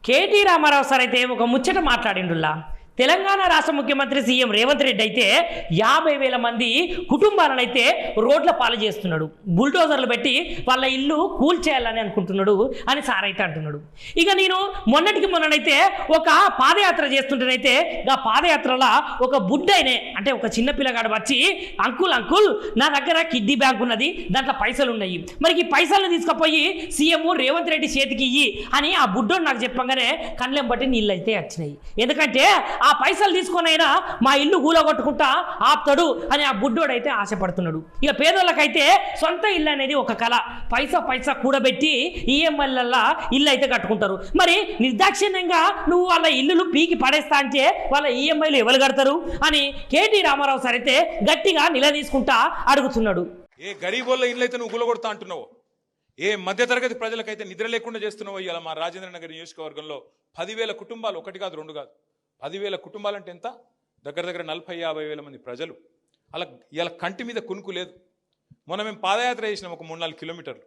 KT Ramarao sir అయితే ఒక ముచ్చట మాట్లాడిండుల్లా. తెలంగాణ రాష్ట్ర ముఖ్యమంత్రి సీఎం రేవంత్ రెడ్డి అయితే 50,000 మంది కుటుంబాలను అయితే రోడ్ల పాలు చేస్తున్నాడు, బుల్డోజర్లు పెట్టి వాళ్ళ ఇల్లు కూల్చేయాలని అనుకుంటున్నాడు అని సార్ అయితే అంటున్నాడు. ఇక నేను మొన్ననైతే ఒక పాదయాత్ర చేస్తుంటేనైతే ఆ పాదయాత్రలో ఒక బుడ్డైనే అంటే ఒక చిన్న పిల్లగాడు వచ్చి అంకుల్ నా దగ్గర కిడ్నీ బ్యాంక్ ఉన్నది, దాంట్లో పైసలు ఉన్నాయి, మరి ఈ పైసలను తీసుకుపోయి సీఎం రేవంత్ రెడ్డి చేతికి ఇయ్యి అని ఆ బుడ్డోడు నాకు చెప్పగానే కళ్ళెం బట్టి నీళ్ళు అయితే వచ్చినాయి. ఎందుకంటే ఆ పైసలు తీసుకొనైనా మా ఇల్లు గూలగొట్టుకుంటా ఆపుతాడు అని ఆ బుడ్డోడైతే ఆశపడుతున్నాడు. ఇక పేదోళ్ళకైతే సొంత ఇల్లు అనేది ఒక కళ, పైసా కూడబెట్టి ఈఎంఐలల్లా ఇల్లు అయితే కట్టుకుంటారు. మరి నిర్దాక్షిణ్యంగా నువ్వు వాళ్ళ ఇల్లులు పీకి పడేస్తా అంటే వాళ్ళ ఈఎంఐలు ఎవరు కడతారు అని కేటీ రామారావు సార్ అయితే గట్టిగా నిలదీసుకుంటా అడుగుతున్నాడు. ఏ గరీబోళ్ళ ఇల్లు అయితే నువ్వు గులగొడతా అంటున్నావు, ఏ మధ్యతరగతి ప్రజలకైతే నిద్ర లేకుండా చేస్తున్నావు. ఇలా మా రాజేంద్ర నగర్ నియోజకవర్గంలో 10,000 కుటుంబాలు, ఒకటి కాదు రెండు కాదు 10,000 కుటుంబాలంటే ఎంత, దగ్గర 40,000-50,000 మంది ప్రజలు. అలా ఇలా కంటి మీద కునుకు లేదు. మొన్న మేము పాదయాత్ర చేసినాం ఒక 3-4 కిలోమీటర్లు.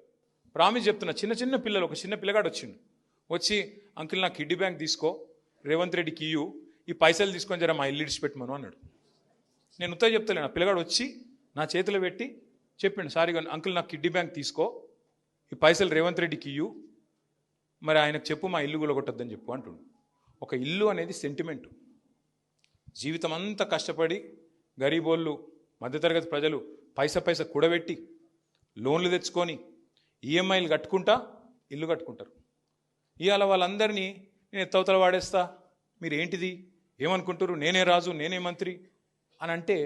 ప్రామిస్ చెప్తున్నా, చిన్న పిల్లలు, ఒక చిన్న పిల్లగాడు వచ్చి అంకుల్ నా కిడ్నీ బ్యాంక్ తీసుకో, రేవంత్ రెడ్డికి ఇయ్యు, ఈ పైసలు తీసుకొని జర మా ఇల్లు ఇడిచిపెట్టమను అన్నాడు. నేను ఉత్తరం చెప్తలేను, ఆ పిల్లగాడు వచ్చి నా చేతిలో పెట్టి చెప్పిండు, సారీ అంకుల్ నా కిడ్నీ బ్యాంక్ తీసుకో, ఈ పైసలు రేవంత్ రెడ్డికి ఇయ్యు, మరి ఆయనకు చెప్పు మా ఇల్లు గులగొట్టద్దని చెప్పు అంటుండు. ఒక ఇల్లు అనేది సెంటిమెంటు. జీవితం అంతా కష్టపడి గరీబోళ్ళు, మధ్యతరగతి ప్రజలు పైసా కూడబెట్టి లోన్లు తెచ్చుకొని ఈఎంఐలు కట్టుకుంటా ఇల్లు కట్టుకుంటారు. ఇవాళ వాళ్ళందరినీ నేను ఎత్తవతల వాడేస్తా, మీరు ఏంటిది ఏమనుకుంటారు, నేనే రాజు నేనే మంత్రి అని అంటే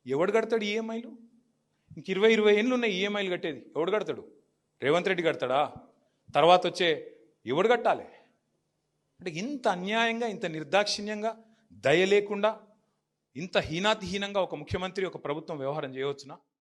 ఎవడు కడతాడు ఈఎంఐలు? ఇంక 20 ఏళ్ళు ఉన్నాయి ఈఎంఐలు కట్టేది, ఎవడు కడతాడు? రేవంత్ రెడ్డి కడతాడా? తర్వాత వచ్చే ఎవడు కట్టాలి? అంటే ఇంత అన్యాయంగా, ఇంత నిర్దాక్షిణ్యంగా, దయ లేకుండా, ఇంత హీనాతిహీనంగా ఒక ముఖ్యమంత్రి, ఒక ప్రభుత్వం వ్యవహారం చేయవచ్చునా?